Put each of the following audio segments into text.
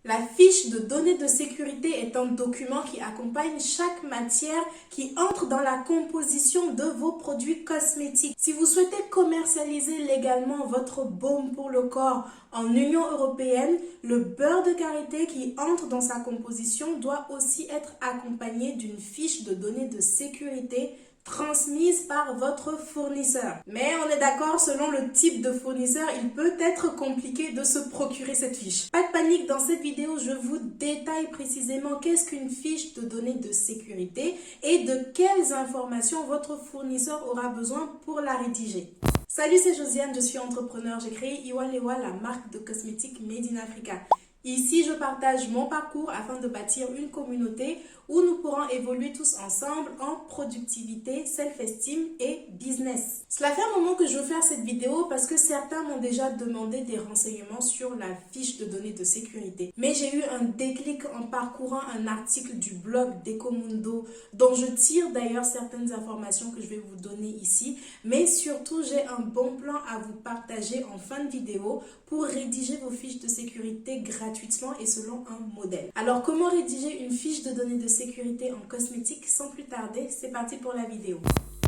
La fiche de données de sécurité est un document qui accompagne chaque matière qui entre dans la composition de vos produits cosmétiques. Si vous souhaitez commercialiser légalement votre baume pour le corps en Union européenne, le beurre de karité qui entre dans sa composition doit aussi être accompagné d'une fiche de données de sécurité transmise par votre fournisseur. Mais on est d'accord, selon le type de fournisseur, il peut être compliqué de se procurer cette fiche. Pas de panique, dans cette vidéo, je vous détaille précisément qu'est-ce qu'une fiche de données de sécurité et de quelles informations votre fournisseur aura besoin pour la rédiger. Salut, c'est Josiane, je suis entrepreneur. J'ai créé Iwalewa, la marque de cosmétiques Made in Africa. Ici, je partage mon parcours afin de bâtir une communauté où nous pourrons évoluer tous ensemble en productivité, self-esteem et business. Cela fait un moment que je veux faire cette vidéo parce que certains m'ont déjà demandé des renseignements sur la fiche de données de sécurité. Mais j'ai eu un déclic en parcourant un article du blog d'Ecomundo dont je tire d'ailleurs certaines informations que je vais vous donner ici. Mais surtout, j'ai un bon plan à vous partager en fin de vidéo pour rédiger vos fiches de sécurité gratuitement et selon un modèle. Alors, comment rédiger une fiche de données de sécurité en cosmétique? Sans plus tarder, c'est parti pour la vidéo.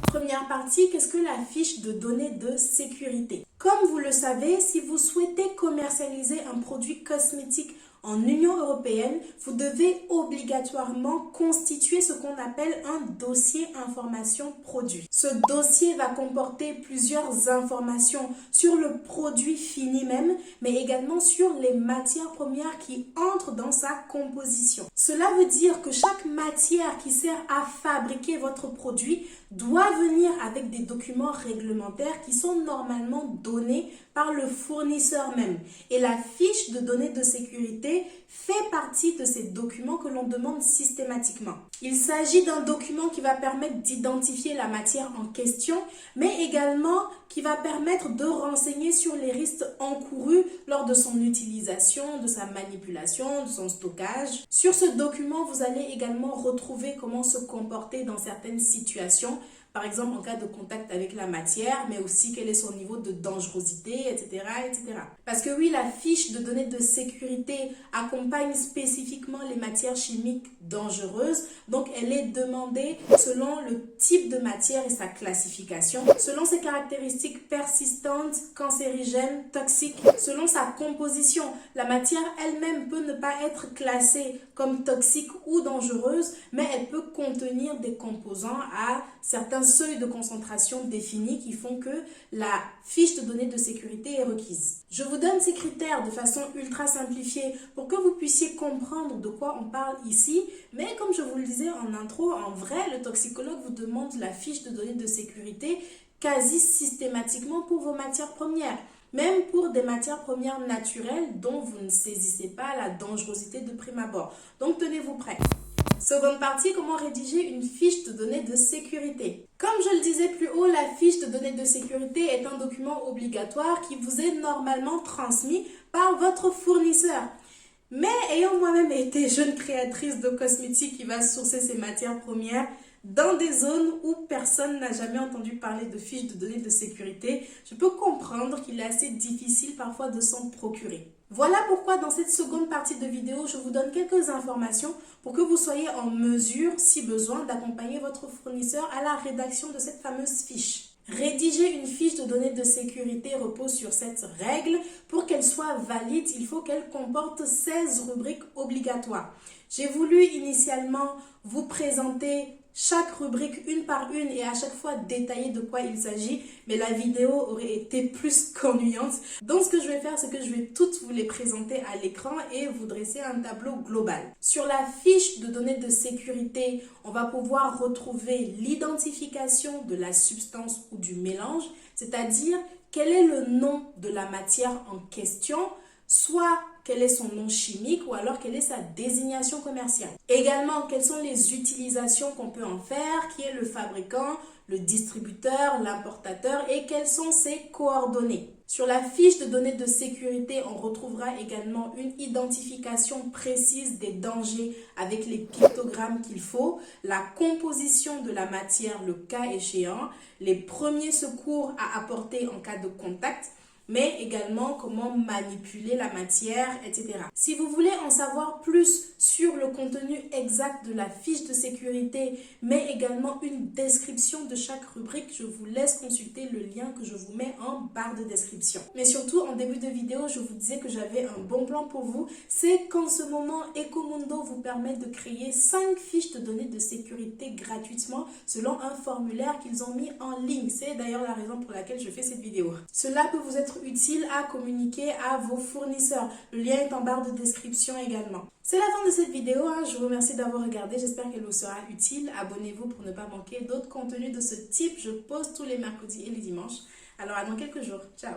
Première partie, qu'est-ce que la fiche de données de sécurité? Comme vous le savez, si vous souhaitez commercialiser un produit cosmétique en Union européenne, vous devez obligatoirement constituer ce qu'on appelle un dossier information produit. Ce dossier va comporter plusieurs informations sur le produit fini même, mais également sur les matières premières qui entrent dans sa composition. Cela veut dire que chaque matière qui sert à fabriquer votre produit doit venir avec des documents réglementaires qui sont normalement donnés par le fournisseur même. Et la fiche de données de sécurité fait partie de ces documents que l'on demande systématiquement. Il s'agit d'un document qui va permettre d'identifier la matière en question, mais également qui va permettre de renseigner sur les risques encourus lors de son utilisation, de sa manipulation, de son stockage. Sur ce document, vous allez également retrouver comment se comporter dans certaines situations, par exemple en cas de contact avec la matière, mais aussi quel est son niveau de dangerosité, etc., etc. Parce que oui, la fiche de données de sécurité accompagne spécifiquement les matières chimiques dangereuses, donc elle est demandée selon le type de matière et sa classification, selon ses caractéristiques persistantes, cancérigènes, toxiques, selon sa composition. La matière elle-même peut ne pas être classée comme toxique ou dangereuse, mais elle peut contenir des composants à certains seuils de concentration définis qui font que la fiche de données de sécurité est requise. Je vous donne ces critères de façon ultra simplifiée pour que vous puissiez comprendre de quoi on parle ici, mais comme je vous le disais en intro, en vrai, le toxicologue vous demande la fiche de données de sécurité quasi systématiquement pour vos matières premières. Même pour des matières premières naturelles dont vous ne saisissez pas la dangerosité de prime abord. Donc tenez-vous prêts. Seconde partie, comment rédiger une fiche de données de sécurité. Comme je le disais plus haut, la fiche de données de sécurité est un document obligatoire qui vous est normalement transmis par votre fournisseur. Mais ayant moi-même été jeune créatrice de cosmétiques qui va sourcer ses matières premières dans des zones où personne n'a jamais entendu parler de fiches de données de sécurité, je peux comprendre qu'il est assez difficile parfois de s'en procurer. Voilà pourquoi dans cette seconde partie de vidéo, je vous donne quelques informations pour que vous soyez en mesure, si besoin, d'accompagner votre fournisseur à la rédaction de cette fameuse fiche. Rédiger une fiche de données de sécurité repose sur cette règle. Pour qu'elle soit valide, il faut qu'elle comporte 16 rubriques obligatoires. J'ai voulu initialement vous présenter chaque rubrique une par une et à chaque fois détailler de quoi il s'agit, mais la vidéo aurait été plus qu'ennuyante. Donc ce que je vais faire, c'est que je vais toutes vous les présenter à l'écran et vous dresser un tableau global. Sur la fiche de données de sécurité, on va pouvoir retrouver l'identification de la substance ou du mélange, c'est-à-dire quel est le nom de la matière en question, soit quel est son nom chimique ou alors quelle est sa désignation commerciale. Également, quelles sont les utilisations qu'on peut en faire, qui est le fabricant, le distributeur, l'importateur et quelles sont ses coordonnées. Sur la fiche de données de sécurité, on retrouvera également une identification précise des dangers avec les pictogrammes qu'il faut, la composition de la matière, le cas échéant, les premiers secours à apporter en cas de contact, mais également comment manipuler la matière, etc. Si vous voulez en savoir plus sur le contenu exact de la fiche de sécurité, mais également une description de chaque rubrique, je vous laisse consulter le lien que je vous mets en barre de description. Mais surtout, en début de vidéo, je vous disais que j'avais un bon plan pour vous. C'est qu'en ce moment, Ecomundo vous permet de créer 5 fiches de données de sécurité gratuitement selon un formulaire qu'ils ont mis en ligne. C'est d'ailleurs la raison pour laquelle je fais cette vidéo. Cela peut vous être utile à communiquer à vos fournisseurs. Le lien est en barre de description également. C'est la fin de cette vidéo. Je vous remercie d'avoir regardé. J'espère qu'elle vous sera utile. Abonnez-vous pour ne pas manquer d'autres contenus de ce type. Je poste tous les mercredis et les dimanches. Alors à dans quelques jours. Ciao!